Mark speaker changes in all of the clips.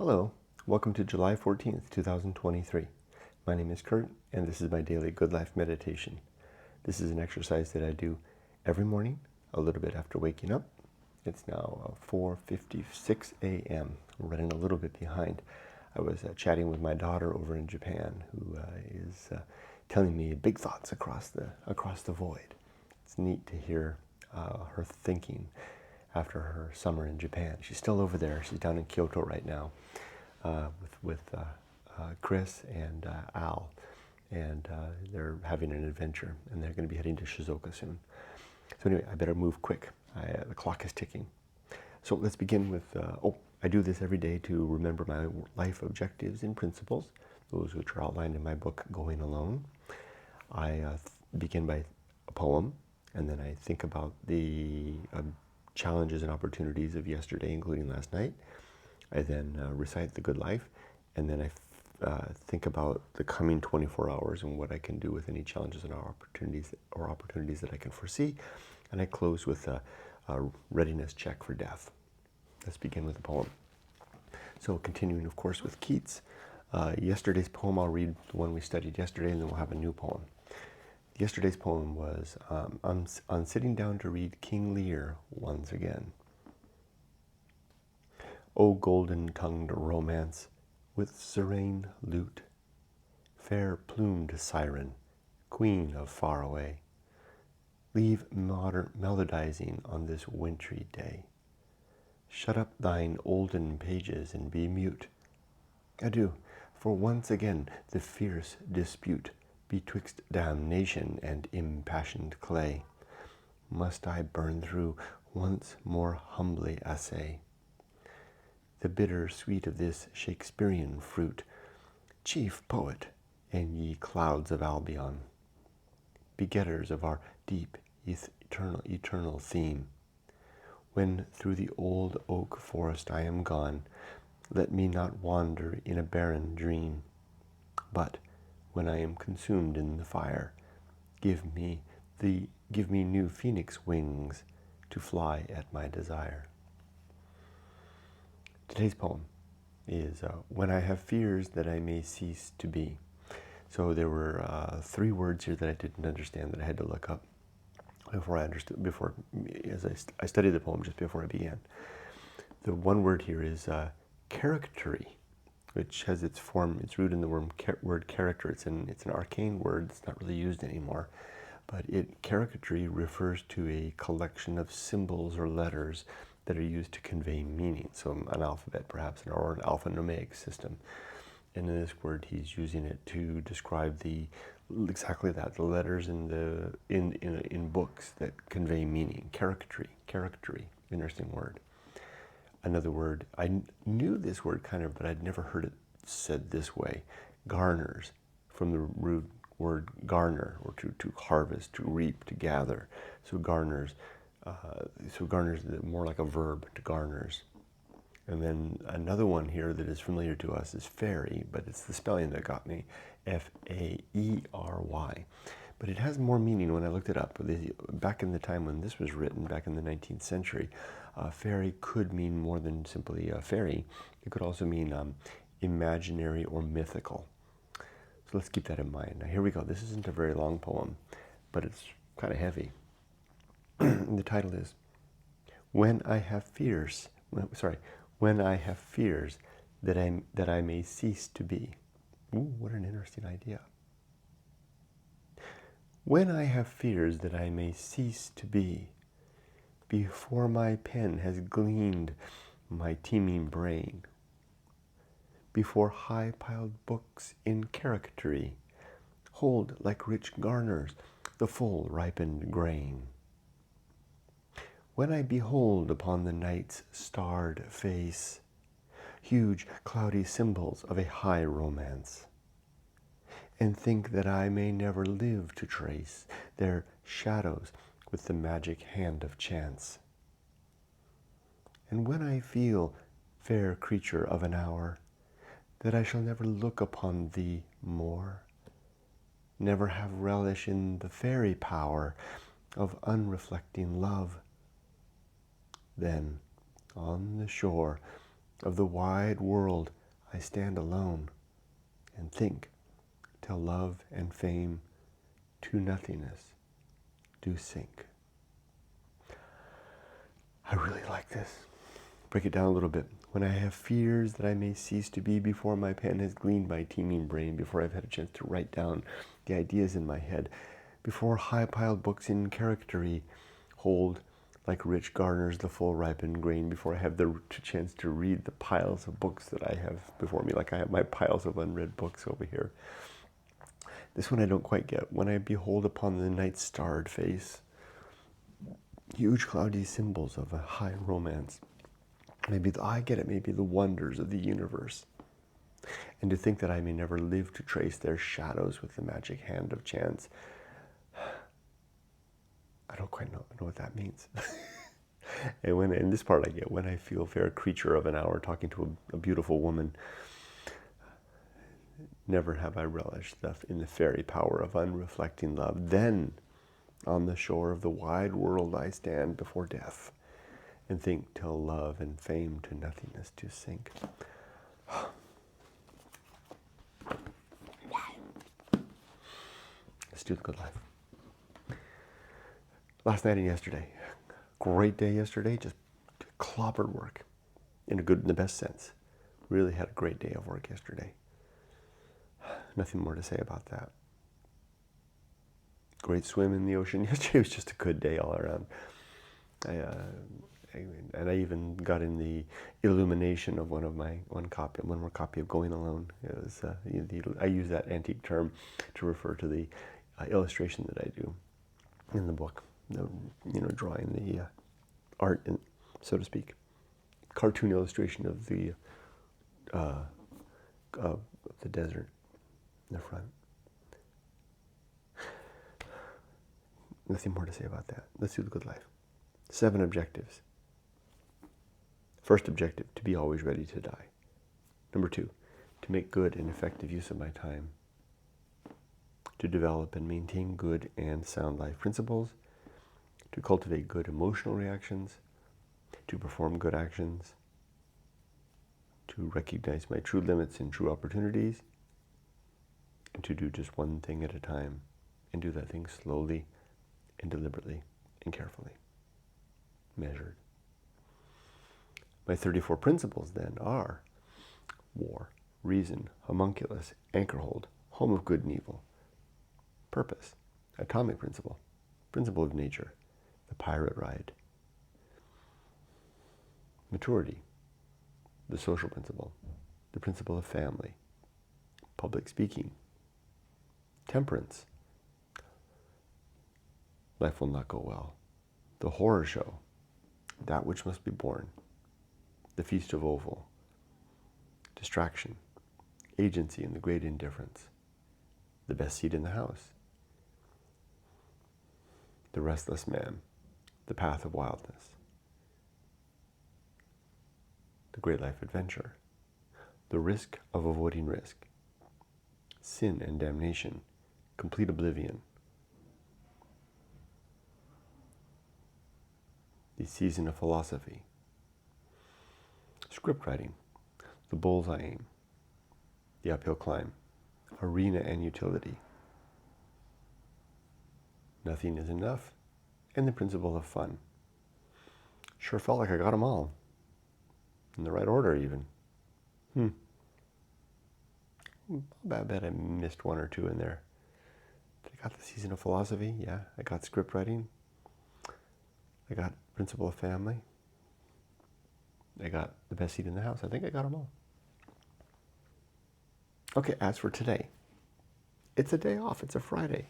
Speaker 1: Hello, welcome to July 14th, 2023. My name is Kurt, and this is my daily Good Life meditation. This is an exercise that I do every morning, a little bit after waking up. It's now 4:56 a.m. I'm running a little bit behind. I was chatting with my daughter over in Japan, who is telling me big thoughts across the void. It's neat to hear her thinking after her summer in Japan. She's still over there. She's down in Kyoto right now with Chris and Al, and they're having an adventure, and they're going to be heading to Shizuoka soon. So anyway, I better move quick. The clock is ticking. So let's begin with, I do this every day to remember my life objectives and principles, those which are outlined in my book, Going Alone. I begin by a poem, and then I think about the challenges and opportunities of yesterday, including last night. I then recite the good life, and then I think about the coming 24 hours and what I can do with any challenges and opportunities that I can foresee. And I close with a readiness check for death. Let's begin with the poem. So continuing, of course, with Keats. Yesterday's poem, I'll read the one we studied yesterday, and then we'll have a new poem. Yesterday's poem was on sitting down to read King Lear once again. O golden-tongued romance, with serene lute, fair plumed siren, queen of far away, leave modern melodizing on this wintry day. Shut up thine olden pages and be mute. Adieu, for once again the fierce dispute betwixt damnation and impassioned clay must I burn through, once more humbly essay the bitter sweet of this Shakespearean fruit. Chief poet, and ye clouds of Albion, begetters of our deep eternal theme, when through the old oak forest I am gone, let me not wander in a barren dream, but when I am consumed in the fire, give me new phoenix wings to fly at my desire. Today's poem is When I Have Fears That I May Cease to Be. So there were 3 words here that I didn't understand that I had to look up as I studied the poem just before I began. The one word here is charactery, which has its root in the word character. It's an arcane word. It's not really used anymore. But charactery refers to a collection of symbols or letters that are used to convey meaning. So an alphabet, perhaps, or an alphanumeric system. And in this word, he's using it to describe exactly that, the letters in books that convey meaning. Charactery, interesting word. Another word, I knew this word kind of, but I'd never heard it said this way. Garners, from the root word garner, or to harvest, to reap, to gather. So garners is more like a verb, to garners. And then another one here that is familiar to us is fairy, but it's the spelling that got me, F-A-E-R-Y. But it has more meaning when I looked it up. Back in the time when this was written, back in the 19th century, fairy could mean more than simply a fairy. It could also mean imaginary or mythical. So let's keep that in mind. Now here we go. This isn't a very long poem, but it's kind of heavy. The title is When I Have Fears that I may cease to be. Ooh, what an interesting idea. When I have fears that I may cease to be, before my pen has gleaned my teeming brain, before high-piled books in charactery hold like rich garners the full ripened grain, when I behold upon the night's starred face huge cloudy symbols of a high romance, and think that I may never live to trace their shadows with the magic hand of chance, and when I feel, fair creature of an hour, that I shall never look upon thee more, never have relish in the fairy power of unreflecting love, then on the shore Of the wide world I stand alone and think till love and fame to nothingness do sink. I really like this. Break it down a little bit. When I have fears that I may cease to be before my pen has gleaned my teeming brain, before I've had a chance to write down the ideas in my head, before high-piled books in charactery hold like rich garners the full ripened grain, before I have the chance to read the piles of books that I have before me, like I have my piles of unread books over here. This one I don't quite get. When I behold upon the night's starred face huge cloudy symbols of a high romance, maybe I get it, maybe the wonders of the universe. And to think that I may never live to trace their shadows with the magic hand of chance. I don't quite know what that means. And this part I get, when I feel fair creature of an hour talking to a beautiful woman, never have I relished in the fairy power of unreflecting love. Then on the shore of the wide world I stand before death and think till love and fame to nothingness do sink. Let's do the good life. Last night and yesterday, great day yesterday, just clobbered work in the best sense. Really had a great day of work yesterday. Nothing more to say about that. Great swim in the ocean yesterday. It was just a good day all around. And I even got in the illumination of one more copy of Going Alone. It was I use that antique term to refer to the illustration that I do in the book. Drawing the art, so to speak, cartoon illustration of the desert in the front. Nothing more to say about that. Let's do the good life. 7 objectives. First objective, to be always ready to die. Number 2, to make good and effective use of my time. To develop and maintain good and sound life principles. To cultivate good emotional reactions. To perform good actions. To recognize my true limits and true opportunities. And to do just one thing at a time. And do that thing slowly and deliberately and carefully. Measured. My 34 principles then are war, reason, homunculus, Anchorhold, home of good and evil, purpose, atomic principle, principle of nature, the pirate ride, maturity, the social principle, the principle of family, public speaking, temperance, life will not go well, the horror show, that which must be born, the feast of oval, distraction, agency and the great indifference, the best seat in the house, the restless man, the path of wildness, the great life adventure, the risk of avoiding risk, sin and damnation, complete oblivion, the season of philosophy, script writing, the bullseye aim, the uphill climb, arena and utility, nothing is enough, and the principle of fun. Sure felt like I got them all. In the right order, even. I bet I missed one or two in there. I got the season of philosophy, yeah. I got script writing. I got principle of family. I got the best seat in the house. I think I got them all. Okay, as for today, it's a day off. It's a Friday.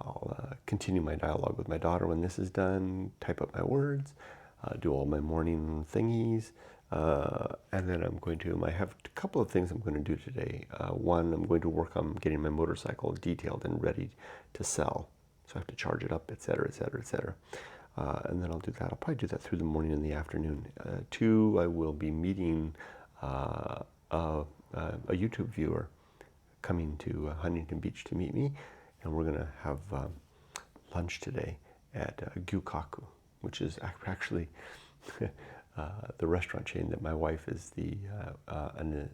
Speaker 1: I'll continue my dialogue with my daughter when this is done, type up my words, do all my morning thingies, and then I have a couple of things I'm going to do today. One, I'm going to work on getting my motorcycle detailed and ready to sell. So I have to charge it up, etc., etc., etc. And then I'll do that. I'll probably do that through the morning and the afternoon. 2, I will be meeting a YouTube viewer coming to Huntington Beach to meet me, and we're going to have lunch today at Gyukaku, which is actually the restaurant chain that my wife is an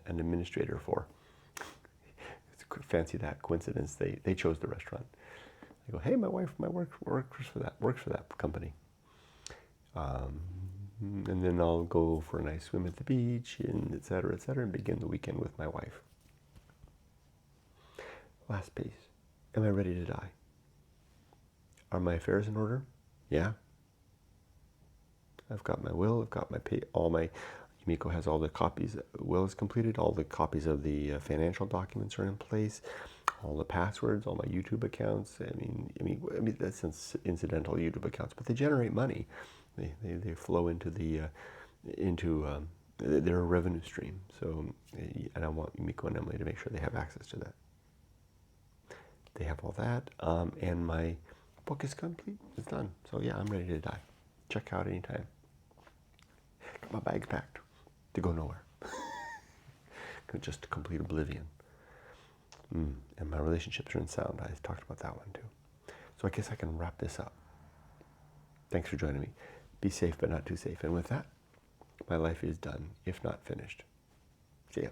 Speaker 1: administrator for. Fancy that coincidence. They chose the restaurant. I go, hey, my wife works for that company. And then I'll go for a nice swim at the beach, and et cetera, and begin the weekend with my wife. Last piece. Am I ready to die? Are my affairs in order? Yeah. I've got my will, I've got my Yumiko has all the copies, will is completed, all the copies of the financial documents are in place, all the passwords, all my YouTube accounts. I mean that's incidental YouTube accounts, but they generate money. They flow into they're a revenue stream. So, and I want Yumiko and Emily to make sure they have access to that. They have all that, and my book is complete. It's done. So yeah, I'm ready to die. Check out anytime. Got my bags packed to go nowhere. Just to complete oblivion. And my relationships are in sound. I talked about that one too. So I guess I can wrap this up. Thanks for joining me. Be safe, but not too safe. And with that, my life is done, if not finished. See ya.